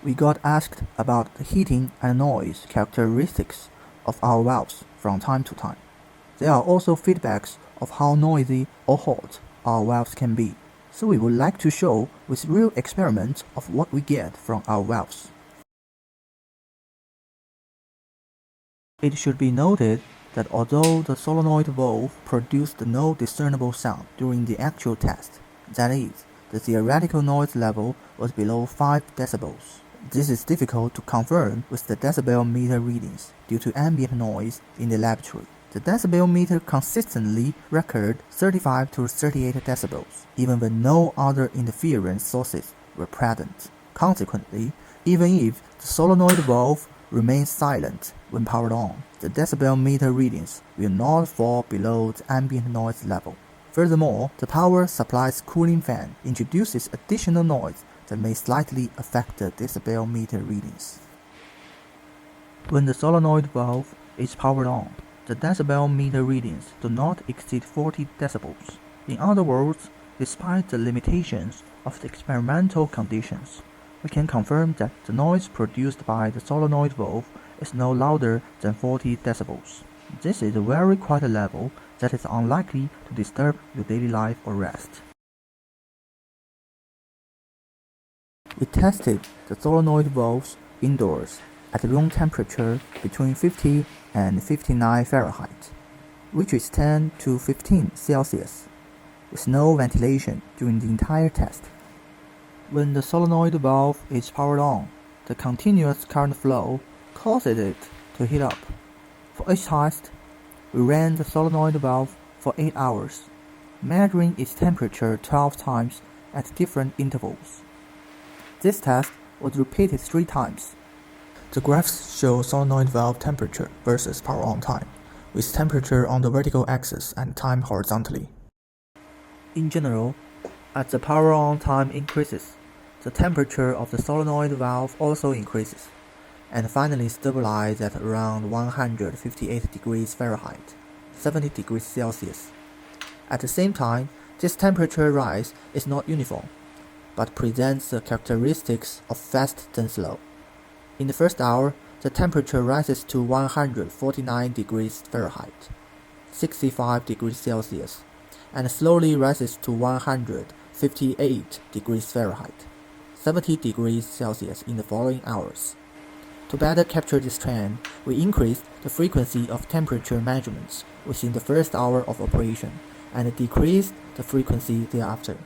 We got asked about the heating and noise characteristics of our valves from time to time. There are also feedbacks of how noisy or hot our valves can be, so we would like to show with real experiments of what we get from our valves. It should be noted that although the solenoid valve produced no discernible sound during the actual test, that is, the theoretical noise level was below 5 decibels. This is difficult to confirm with the decibel meter readings due to ambient noise in the laboratory. The decibel meter consistently recorded 35 to 38 decibels, even when no other interference sources were present. Consequently, even if the solenoid valve remains silent when powered on, the decibel meter readings will not fall below the ambient noise level. Furthermore, the power supply's cooling fan introduces additional noise that may slightly affect the decibel meter readings. When the solenoid valve is powered on, the decibel meter readings do not exceed 40 decibels. In other words, despite the limitations of the experimental conditions, we can confirm that the noise produced by the solenoid valve is no louder than 40 decibels. This is a very quiet level that is unlikely to disturb your daily life or rest. We tested the solenoid valves indoors at room temperature between 50 and 59 Fahrenheit, which is 10 to 15 Celsius, with no ventilation during the entire test. When the solenoid valve is powered on, the continuous current flow causes it to heat up. For each test, we ran the solenoid valve for 8 hours, measuring its temperature 12 times at different intervals. This test was repeated 3 times. The graphs show solenoid valve temperature versus power on time, with temperature on the vertical axis and time horizontally. In general, as the power on time increases, the temperature of the solenoid valve also increases, and finally stabilizes at around 158 degrees Fahrenheit, 70 degrees Celsius. At the same time, this temperature rise is not uniform, but presents the characteristics of fast and slow. In the first hour, the temperature rises to 149 degrees Fahrenheit, 65 degrees Celsius, and slowly rises to 158 degrees Fahrenheit, 70 degrees Celsius in the following hours. To better capture this trend, we increased the frequency of temperature measurements within the first hour of operation and decreased the frequency thereafter.